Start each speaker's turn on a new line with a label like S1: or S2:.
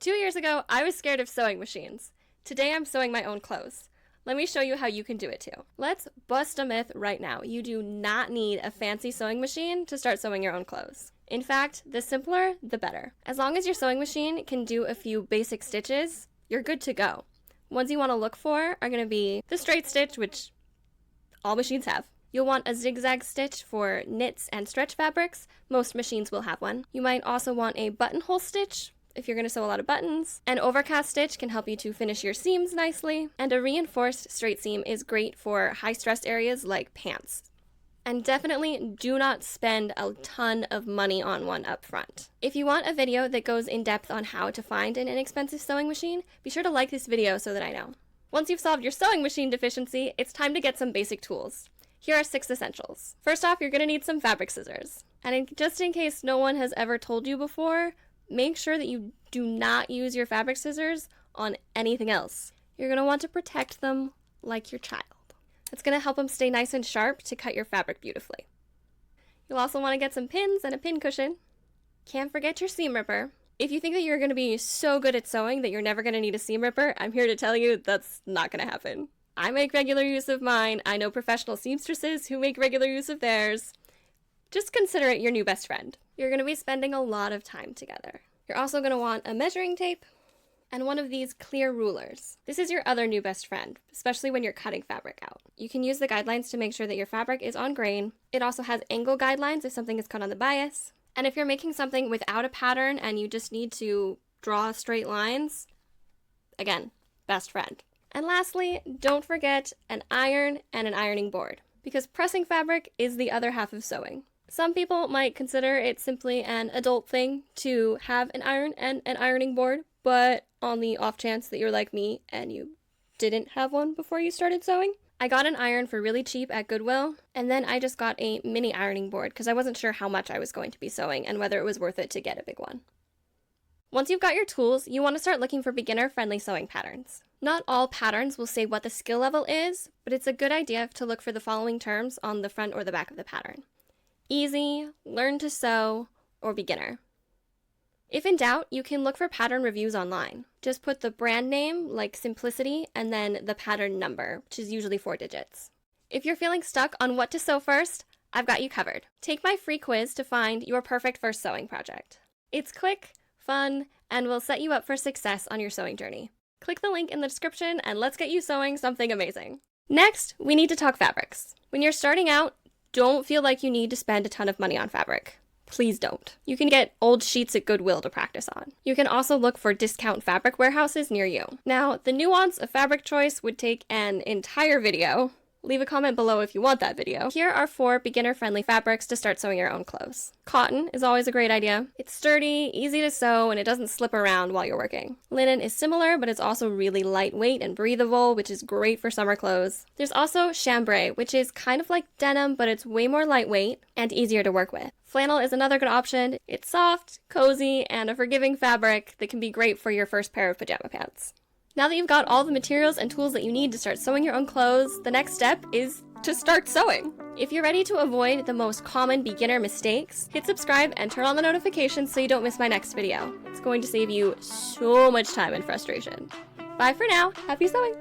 S1: 2 years ago, I was scared of sewing machines. Today, I'm sewing my own clothes. Let me show you how you can do it too. Let's bust a myth right now. You do not need a fancy sewing machine to start sewing your own clothes. In fact, the simpler, the better. As long as your sewing machine can do a few basic stitches, you're good to go. Ones you want to look for are going to be the straight stitch, which all machines have. You'll want a zigzag stitch for knits and stretch fabrics. Most machines will have one. You might also want a buttonhole stitch if you're going to sew a lot of buttons. An overcast stitch can help you to finish your seams nicely. And a reinforced straight seam is great for high stress areas like pants. And definitely do not spend a ton of money on one up front. If you want a video that goes in depth on how to find an inexpensive sewing machine, be sure to like this video so that I know. Once you've solved your sewing machine deficiency, it's time to get some basic tools. Here are 6 essentials. First off, you're going to need some fabric scissors. And just in case no one has ever told you before, make sure that you do not use your fabric scissors on anything else. You're going to want to protect them like your child. It's going to help them stay nice and sharp to cut your fabric beautifully. You'll also want to get some pins and a pin cushion. Can't forget your seam ripper. If you think that you're going to be so good at sewing that you're never going to need a seam ripper, I'm here to tell you that's not going to happen. I make regular use of mine. I know professional seamstresses who make regular use of theirs. Just consider it your new best friend. You're going to be spending a lot of time together. You're also going to want a measuring tape and one of these clear rulers. This is your other new best friend, especially when you're cutting fabric out. You can use the guidelines to make sure that your fabric is on grain. It also has angle guidelines if something is cut on the bias. And if you're making something without a pattern and you just need to draw straight lines, again, best friend. And lastly, don't forget an iron and an ironing board, because pressing fabric is the other half of sewing. Some people might consider it simply an adult thing to have an iron and an ironing board, but on the off chance that you're like me and you didn't have one before you started sewing, I got an iron for really cheap at Goodwill, and then I just got a mini ironing board because I wasn't sure how much I was going to be sewing and whether it was worth it to get a big one. Once you've got your tools, you want to start looking for beginner-friendly sewing patterns. Not all patterns will say what the skill level is, but it's a good idea to look for the following terms on the front or the back of the pattern: easy, learn to sew, or beginner. If in doubt, you can look for pattern reviews online. Just put the brand name, like Simplicity, and then the pattern number, which is usually 4 digits. If you're feeling stuck on what to sew first, I've got you covered. Take my free quiz to find your perfect first sewing project. It's quick, fun, and will set you up for success on your sewing journey. Click the link in the description and let's get you sewing something amazing. Next, we need to talk fabrics. When you're starting out, don't feel like you need to spend a ton of money on fabric. Please don't. You can get old sheets at Goodwill to practice on. You can also look for discount fabric warehouses near you. Now, the nuance of fabric choice would take an entire video. Leave a comment below if you want that video. Here are 4 beginner-friendly fabrics to start sewing your own clothes. Cotton is always a great idea. It's sturdy, easy to sew, and it doesn't slip around while you're working. Linen is similar, but it's also really lightweight and breathable, which is great for summer clothes. There's also chambray, which is kind of like denim, but it's way more lightweight and easier to work with. Flannel is another good option. It's soft, cozy, and a forgiving fabric that can be great for your first pair of pajama pants. Now that you've got all the materials and tools that you need to start sewing your own clothes, the next step is to start sewing. If you're ready to avoid the most common beginner mistakes, hit subscribe and turn on the notifications so you don't miss my next video. It's going to save you so much time and frustration. Bye for now. Happy sewing!